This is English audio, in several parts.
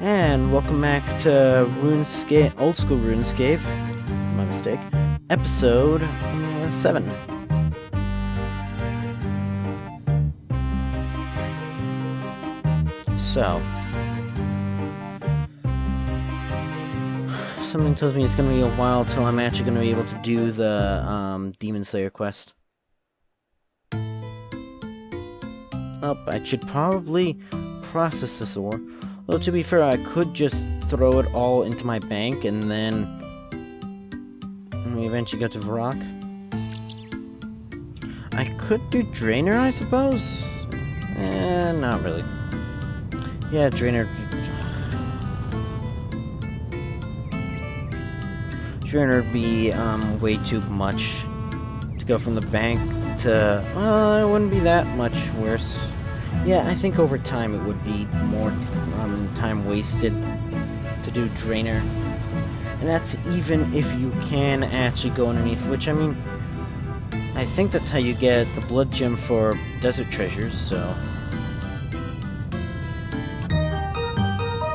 And welcome back to Runescape, Oldschool Runescape, my mistake, episode 7. So, something tells me it's going to be a while till I'm actually going to be able to do the Demon Slayer quest. Oh, I should probably process this ore. Well, to be fair, I could just throw it all into my bank and then we eventually get to Varrock. I could do Drainer, I suppose? Not really. Yeah, Drainer. Drainer would be way too much to go from the bank to. Well, it wouldn't be that much worse. Yeah, I think over time it would be more time wasted to do Drainer. And that's even if you can actually go underneath, which, I mean, I think that's how you get the Blood Gem for Desert Treasures, so.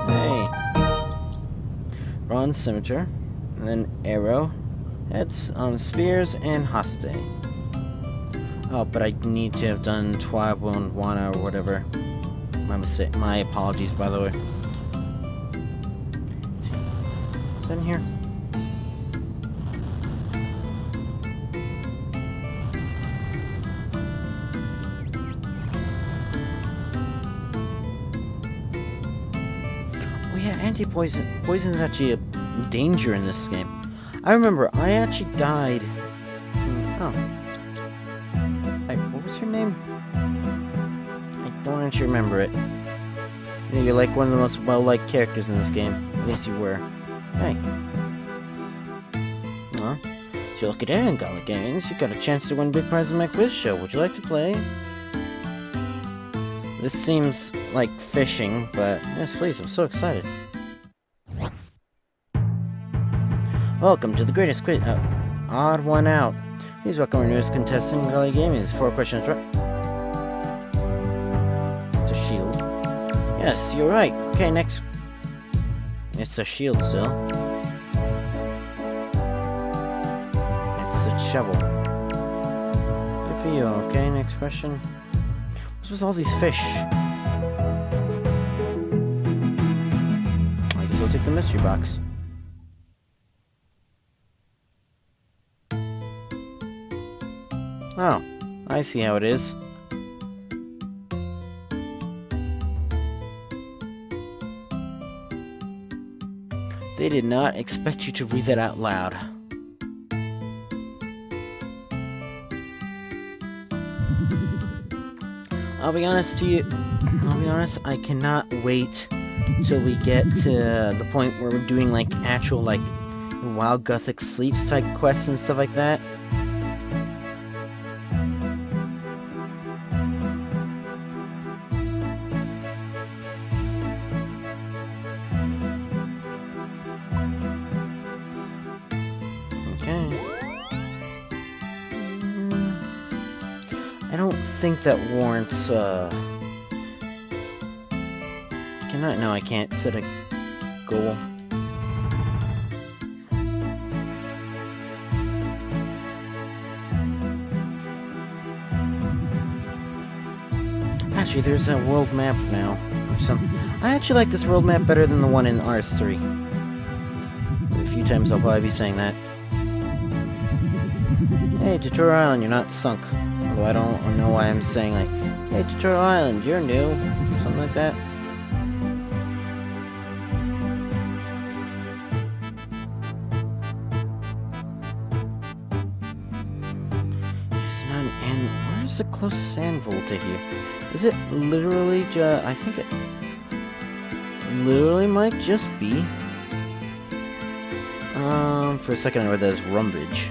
Hey. Bronze Scimitar, and then Arrow, heads on Spears, and Haste. Oh, but I need to have done Twibo and Wana or whatever. My mistake. My apologies, by the way. Is that in here? Oh yeah, anti-poison. Poison is actually a danger in this game. I remember, I actually died. Oh. What was her name? I don't actually remember it. Yeah, you're like one of the most well-liked characters in this game. At least you were. Hey. Well, if you look at it in Gala Games, you got a chance to win big prize in my quiz show. Would you like to play? This seems like fishing, but yes, please, I'm so excited. Welcome to the greatest quiz. Odd one out. Please welcome our newest contestant in Gala Games. 4 questions right. It's a shield. Yes, you're right. Okay, next. It's a shield still. It's a shovel. Good for you. Okay, next question. What's with all these fish? I guess I'll take the mystery box. Oh, I see how it is. They did not expect you to read that out loud. I'll be honest, I cannot wait till we get to the point where we're doing, like, actual, like, Wild Gothic Sleeps type quests and stuff like that. I don't think that warrants, No, I can't set a goal. Actually, there's a world map now. I actually like this world map better than the one in RS3. A few times I'll probably be saying that. Hey, Tutorial Island, you're not sunk. Although I don't know why I'm saying, like, hey, Tutorial Island, you're new. Something like that. Where's the closest anvil to here? Is it literally I think it literally might just be. For a second I read that as Rumbridge.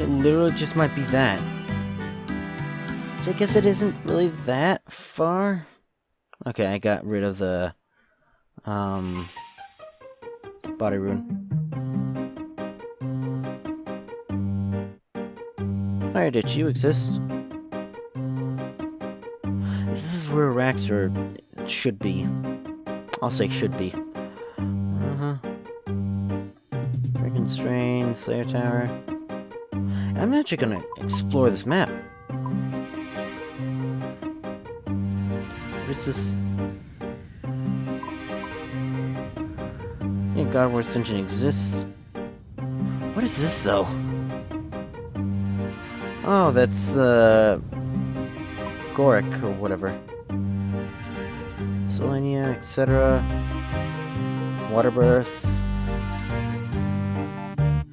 It literally just might be that. Which I guess it isn't really that far. Okay, I got rid of the body rune. Where did you exist? This is where a reactor should be. I'll say should be. Freaking Strain, Slayer Tower. I'm actually gonna explore this map. What is this? Yeah, God War Dungeon exists. What is this, though? Oh, that's the Goric or whatever. Selenia, etc. Waterbirth.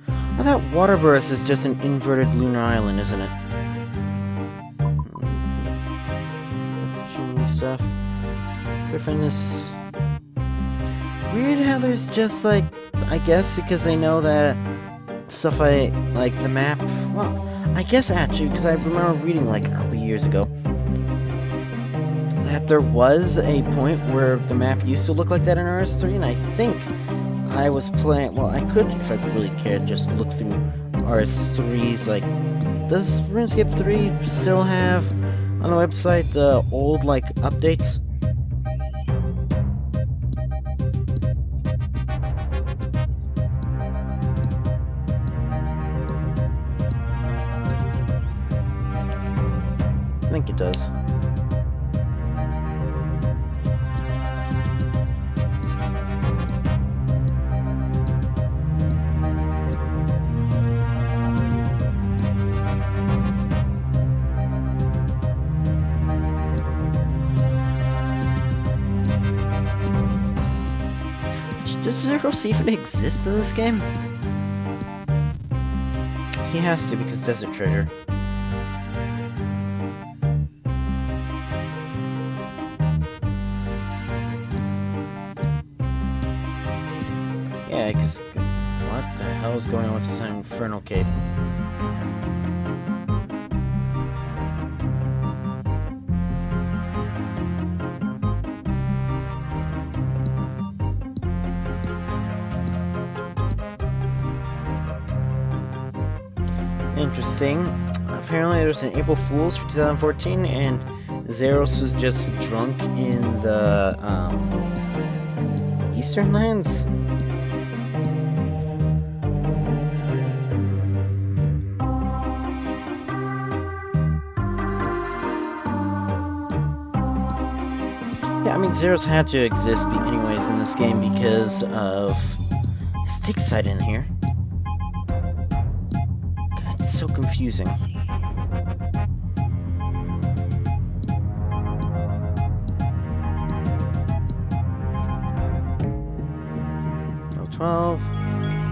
I thought Waterbirth is just an inverted lunar island, isn't it? Stuff. Griffinus. Weird how there's just like, I guess because they know that stuff I like the map. Well, I guess actually because I remember reading like a couple years ago that there was a point where the map used to look like that in RS3, and I think I was playing. Well, I could, if I really cared, just look through RS3's. Like, does RuneScape 3 still have on the website the old like updates? I think it does. Does Zeros even exist in this game? He has to because Desert Treasure. Yeah, because what the hell is going on with this Infernal Cape? Interesting. Apparently there was an April Fool's for 2014 and Zeros was just drunk in the Eastern Lands. Yeah, I mean Zeros had to exist anyways in this game because of stick side in here. So confusing. Level 12.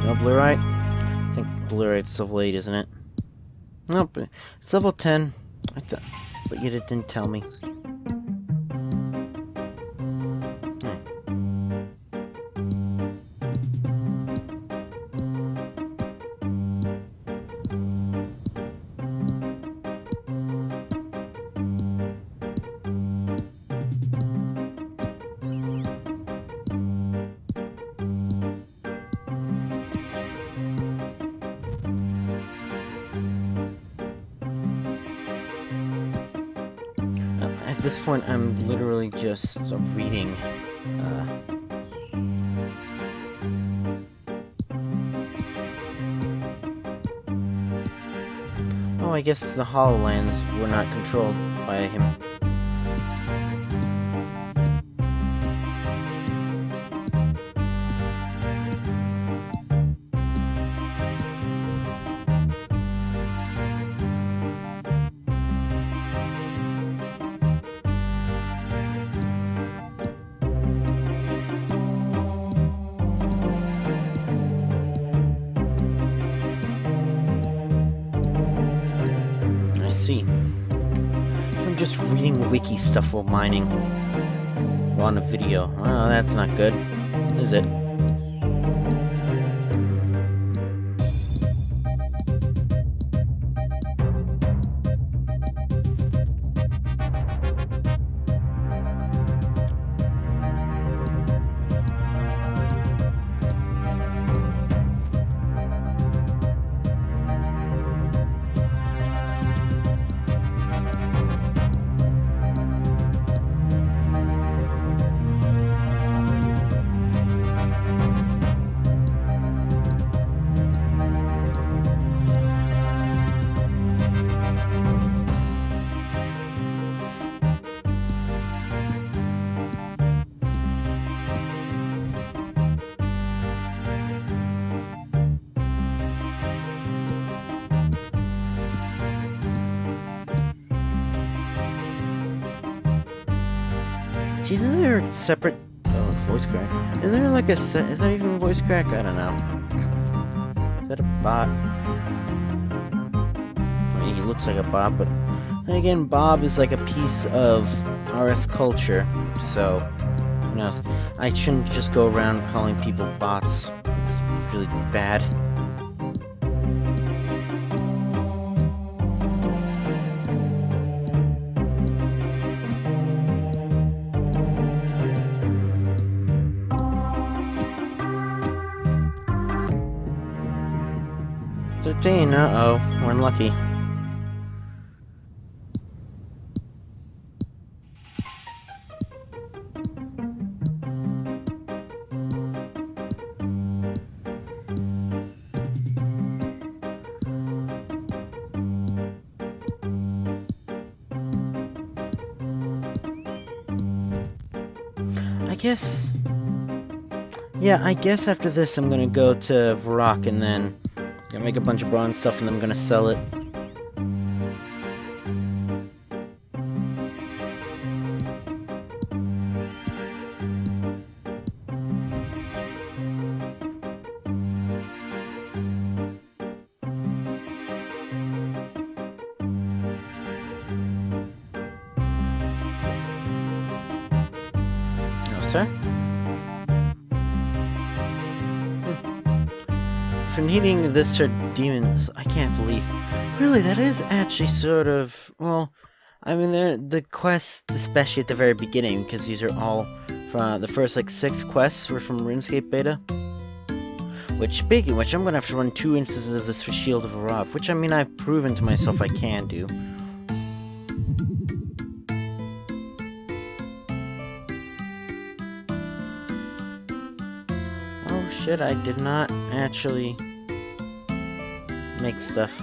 No Blurite. I think Blurite's level 8, isn't it? Nope. It's level 10. I thought, but yet it didn't tell me. At this point, I'm literally just reading. Oh, I guess the HoloLands were not controlled by him. I'm just reading wiki stuff while mining. While on a video. Oh, that's not good, is it? Geez, isn't there a separate... Oh, voice crack. Isn't there like a set... Is that even voice crack? I don't know. Is that a bot? I mean, he looks like a bot, but... then again, Bob is like a piece of RS culture, so... who knows? I shouldn't just go around calling people bots. It's really bad. Uh-oh, we're unlucky. I guess after this I'm gonna go to Varrock and then gonna make a bunch of bronze stuff and then I'm gonna sell it. No, sir? For needing this or demons, I can't believe. Really, that is actually sort of, well, I mean, the quests, especially at the very beginning, because these are all from the first, like, 6 quests were from Runescape Beta. Which, speaking of which, I'm gonna have to run 2 instances of this for Shield of Arav, which, I mean, I've proven to myself I can do. Oh shit, I did not actually make stuff.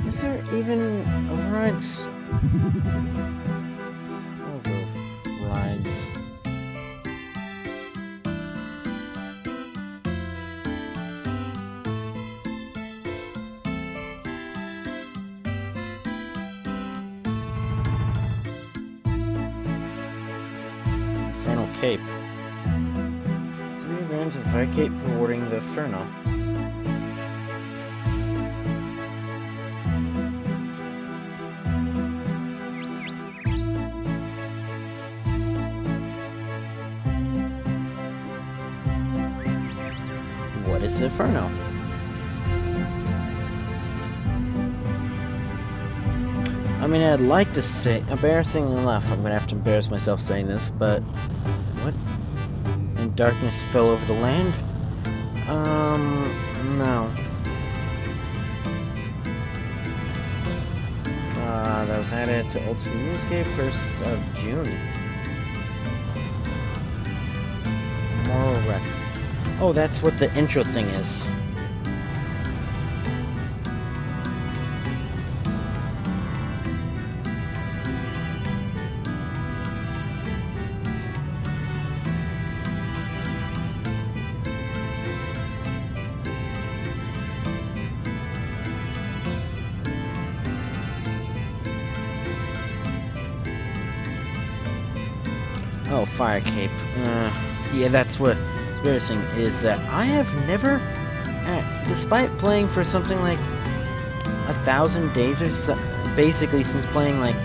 Is there even overrides? Overrides. Infernal Cape. 3 events of Fire Cape rewarding the Inferno. What is Inferno? I mean, I'd like to say, embarrassing enough, I'm gonna have to embarrass myself saying this, but, what? And darkness fell over the land? No. That was added to Oldschool Runescape 1st of June. Moral Wreck. Oh, that's what the intro thing is. Oh, Fire Cape. Yeah, that's what embarrassing is that I have never, despite playing for something like 1,000 days or so, basically since playing like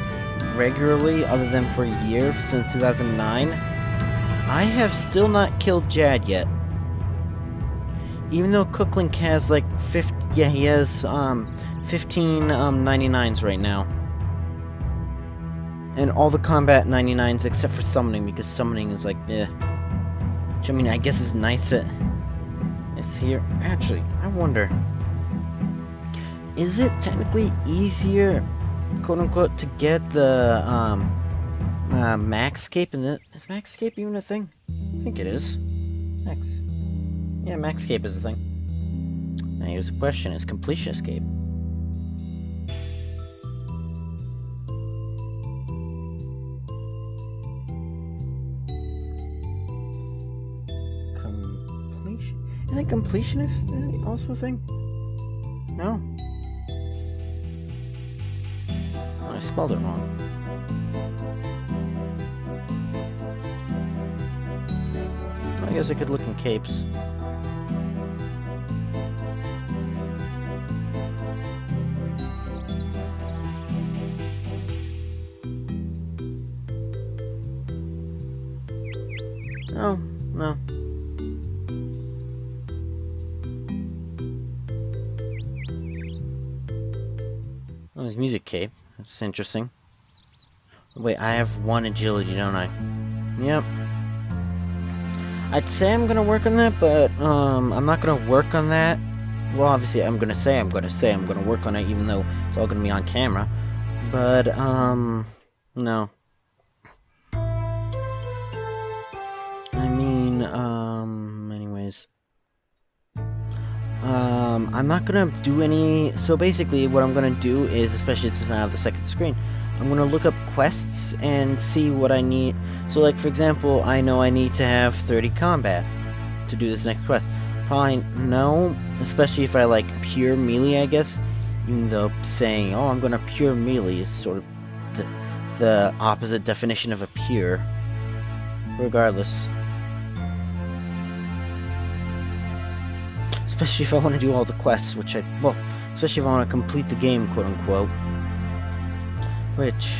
regularly, other than for a year since 2009, I have still not killed Jad yet. Even though Cooklink has like 50, yeah, he has 15 99s right now. And all the combat 99s except for summoning, because summoning is like, eh. Which, I mean, I guess is nice that it's here. Actually, I wonder, is it technically easier, quote-unquote, to get the, Maxscape in the... Is Maxscape even a thing? I think it is. Yeah, Maxscape is a thing. Now here's the question, is Completion Escape? Is it completionist also a thing? No. Oh, I spelled it wrong. I guess I could look in capes. Oh, no. Oh, there's music cape. That's interesting. Wait, I have 1 agility, don't I? Yep. I'd say I'm gonna work on that, but, I'm not gonna work on that. Well, obviously, I'm gonna work on it, even though it's all gonna be on camera. But, no. I mean, anyways. I'm not gonna do any... So basically, what I'm gonna do is, especially since I have the second screen, I'm gonna look up quests and see what I need. So, like, for example, I know I need to have 30 combat to do this next quest. Probably no, especially if I like pure melee, I guess. Even though saying, oh, I'm gonna pure melee is sort of the opposite definition of a pure. Regardless. Especially if I want to do all the quests, which well, especially if I want to complete the game, quote-unquote. Which...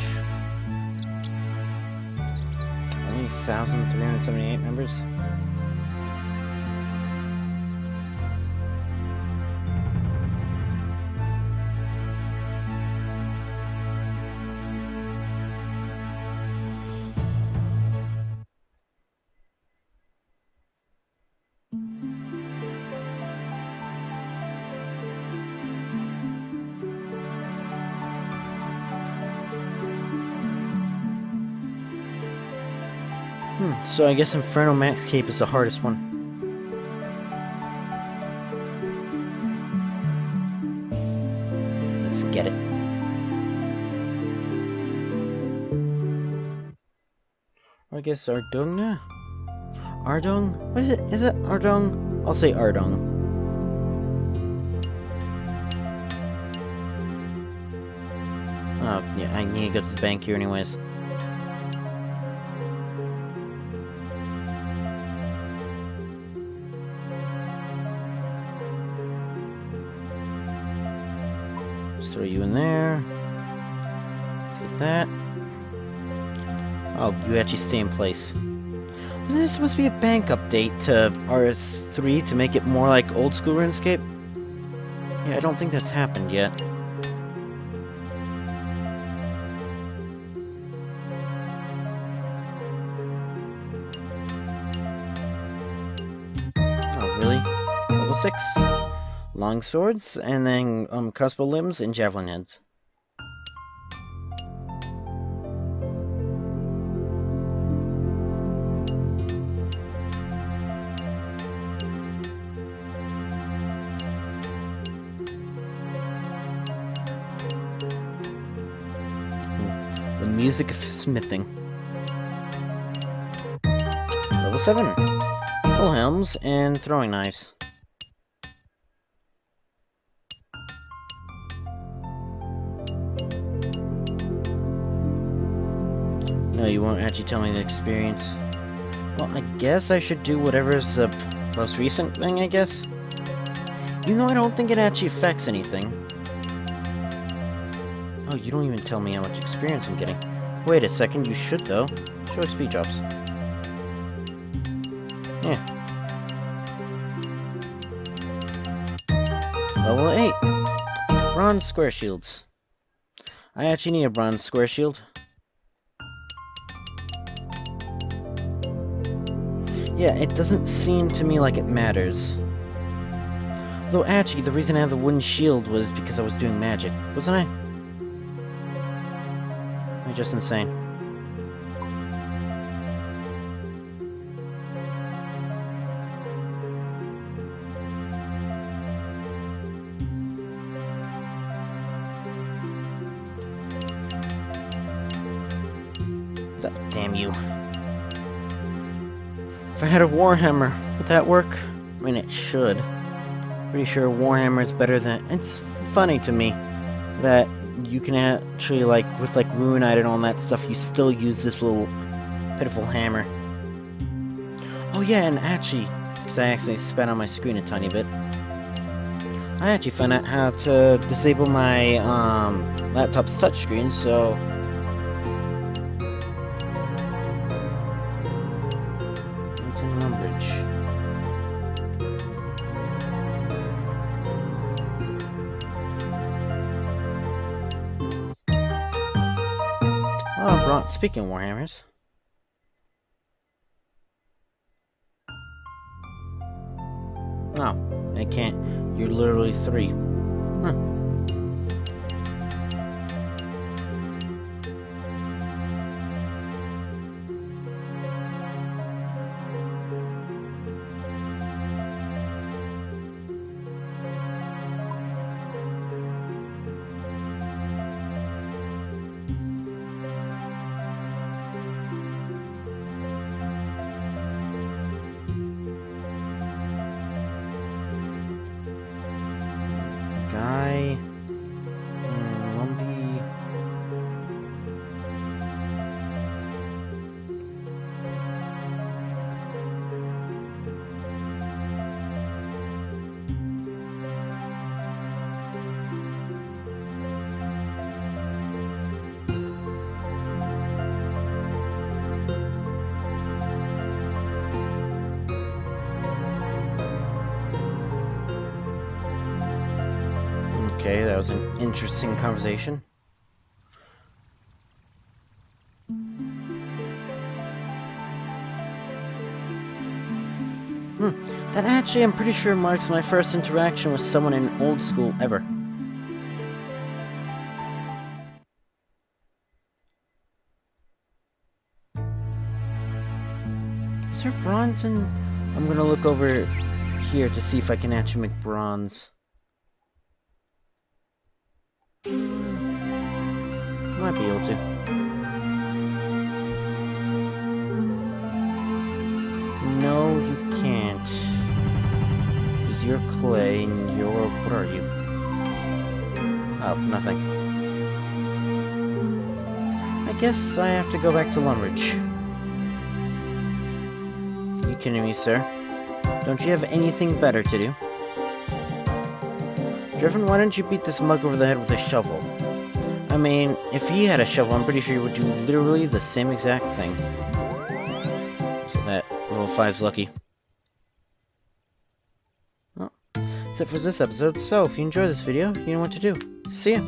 only 1,378 members? So I guess Inferno Max Cape is the hardest one. Let's get it. I guess Ardung? Ardung? What is it? Is it Ardung? I'll say Ardung. Oh, yeah, I need to go to the bank here anyways. Throw you in there. Let's get that. Oh, you actually stay in place. Was there supposed to be a bank update to RS3 to make it more like old school Runescape? Yeah, I don't think that's happened yet. Oh, really? Level 6? Long swords, and then crossbow limbs and javelin heads. The music of smithing. Level 7. Full helms and throwing knives. No, you won't actually tell me the experience. Well, I guess I should do whatever's the most recent thing, I guess. Even though I don't think it actually affects anything. Oh, you don't even tell me how much experience I'm getting. Wait a second, you should though. Show speed drops. Yeah. Level 8. Bronze square shields. I actually need a bronze square shield. Yeah, it doesn't seem to me like it matters. Though actually, the reason I have the wooden shield was because I was doing magic, wasn't I? Am I just insane? Damn you. If I had a warhammer, would that work? I mean, it should. Pretty sure Warhammer is better than... It's funny to me that you can actually, like, with, like, Ruinite and all that stuff, you still use this little pitiful hammer. Oh yeah, and actually, because I actually spat on my screen a tiny bit, I actually found out how to disable my, laptop's touchscreen, so... Oh, speaking of Warhammers. No, I can't. You're literally 3. Huh. Guy... Lumpy... Okay, that was an interesting conversation. That actually, I'm pretty sure, marks my first interaction with someone in Oldschool ever. Is there bronze in... I'm gonna look over here to see if I can actually make bronze. Might be able to. No, you can't. Because you're clay and you're... What are you? Oh, nothing. I guess I have to go back to Lumridge. You kidding me, sir? Don't you have anything better to do? Driven, why don't you beat this mug over the head with a shovel? I mean, if he had a shovel, I'm pretty sure he would do literally the same exact thing. So that level 5's lucky. Well, that's it for this episode. So, if you enjoyed this video, you know what to do. See ya!